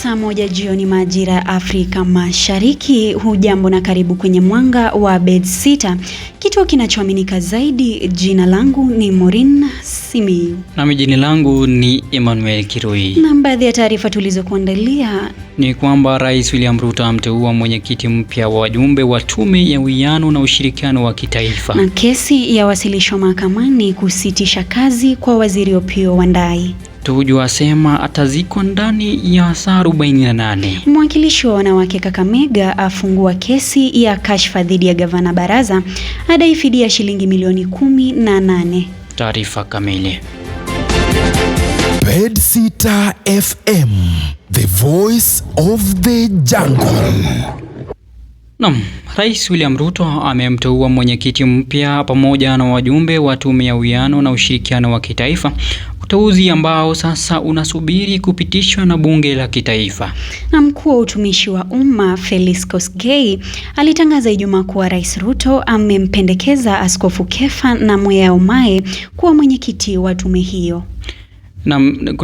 Saa moja jioni majira ya Afrika Mashariki. Hujambo na karibu kwenye Mwanga wa Bedsitter, kituo kinachoaminika zaidi. Jina langu ni Maureen Simiyu. Na jina langu ni Emmanuel Kirui. Na baadhi ya taarifa tulizokuandalia ni kwamba Rais William Ruto amteua mwenyekiti mpya wa wajumbe wa Tume ya Uwiano na Ushirikiano wa Kitaifa. Na kesi ya wasilisho mahakamani kusitisha kazi kwa Waziri Opiyo Wandayi. Tuju asema atazikwa ndani ya saa 48. Mwakilishi wa wanawake Kakamega afungua kesi ya kashfa dhidi ya Gavana Baraza, adai fidia shilingi milioni 18. Taarifa kamili. Bedsitter FM, the voice of the jungle. Rais William Ruto amemteua mwenyekiti mpya pamoja na wajumbe wa Tume ya Uwiano na Ushirikiano wa Kitaifa, uteuzi ambao sasa unasubiri kupitishwa na bunge la kitaifa. Na mkuu wa utumishi wa umma Felix Kosgei alitangaza Ijumaa kuwa Rais Ruto amempendekeza Askofu Kefa Namwea Omae kuwa mwenyekiti wa tume hiyo.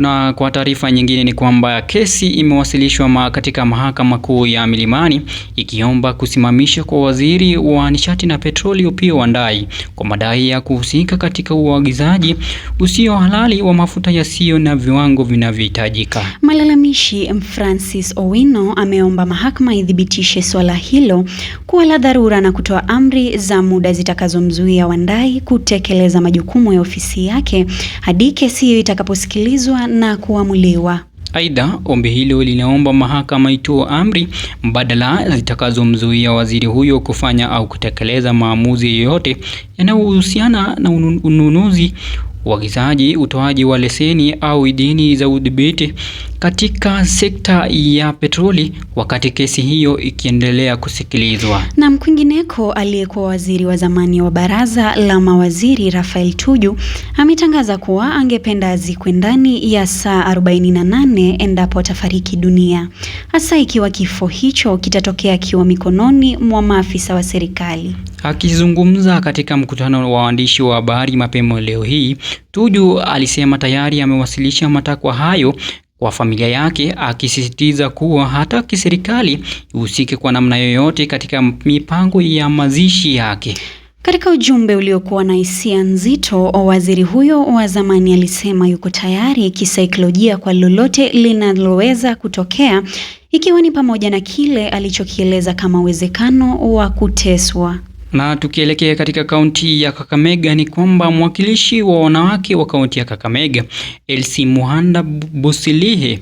Na kwa taarifa nyingine ni kwamba kesi imewasilishwa katika Mahakama Kuu ya Milimani ikiomba kusimamisha kwa Waziri wa Nishati na Petroli Opiyo Wandayi kwa madai ya kuhusika katika uagizaji usio halali wa mafuta yasiyo na viwango vinavyohitajika. Malalamishi Francis Owino ameomba mahakama idhibitishe swala hilo kuwa la dharura na kutoa amri za muda zitakazomzuia Wandayi kutekeleza majukumu ya ofisi yake hadi kesi hiyo itakaposikilizwa na kuamuliwa. Aidha, ombi hilo linaomba mahakama itoe amri mbadala zitakazomzuia waziri huyo kufanya au kutekeleza maamuzi yoyote yanayohusiana na ununuzi, uagizaji, utoaji wa leseni au idhini za udhibiti katika sekta ya petroli wakati kesi hiyo ikiendelea kusikilizwa. Na kwingineko, aliyekuwa waziri wa zamani wa baraza la mawaziri Raphael Tuju ametangaza kuwa angependa azikwe ndani ya saa 48 endapo atafariki dunia, hasa ikiwa kifo hicho kitatokea akiwa mikononi mwa maafisa wa serikali. Akizungumza katika mkutano wa waandishi wa habari mapema leo hii, Tuju alisema tayari amewasilisha matakwa hayo kwa familia yake, akisisitiza kuwa hata kiserikali ihusike kwa namna yoyote katika mipango ya mazishi yake. Katika ujumbe uliokuwa na hisia nzito, waziri huyo wa zamani alisema yuko tayari kisaikolojia kwa lolote linaloweza kutokea, ikiwa ni pamoja na kile alichokieleza kama uwezekano wa kuteswa. Na tukielekea katika kaunti ya Kakamega ni kwamba mwakilishi wa wanawake wa kaunti ya Kakamega Elsie Muhanda Busilihe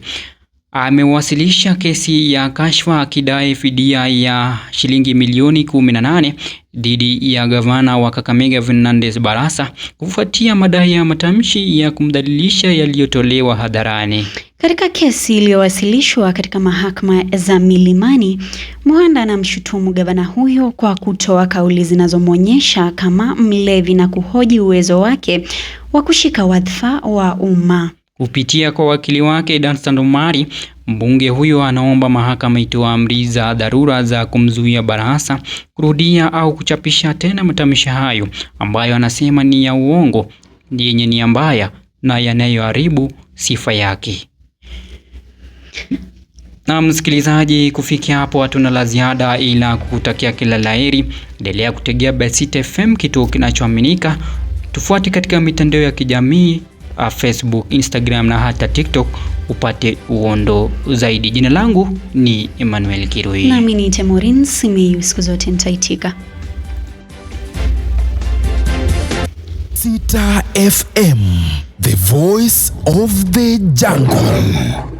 amewasilisha kesi ya kashfa akidai fidia ya shilingi milioni 18 dhidi ya gavana wa Kakamega Fernandes Barasa kufuatia madai ya matamshi ya kumdhalilisha yaliyotolewa hadharani. Katika kesi iliyowasilishwa katika mahakama za Milimani, Muhanda anamshutumu gavana huyo kwa kutoa kauli zinazomwonyesha kama mlevi na kuhoji uwezo wake wa kushika wadhifa wa umma. Kupitia kwa wakili wake Danstan Omari, mbunge huyo anaomba mahakama itoe amri za dharura za kumzuia Barasa kurudia au kuchapisha tena matamshi hayo ambayo anasema ni ya uongo, yenye nia mbaya na yanayoharibu sifa yake. Na msikilizaji, kufikia hapo hatuna la ziada ila kukutakia kila laheri. Endelea kutegea Bedsitter FM, kituo kinachoaminika. Tufuate katika mitandao ya kijamii Facebook, Instagram na hata TikTok upate uondo zaidi. Jina langu ni Emmanuel Kirui. Na mimi ni Maureen Simiyu, siku zote nitaitika. Bedsitter FM, the voice of the jungle.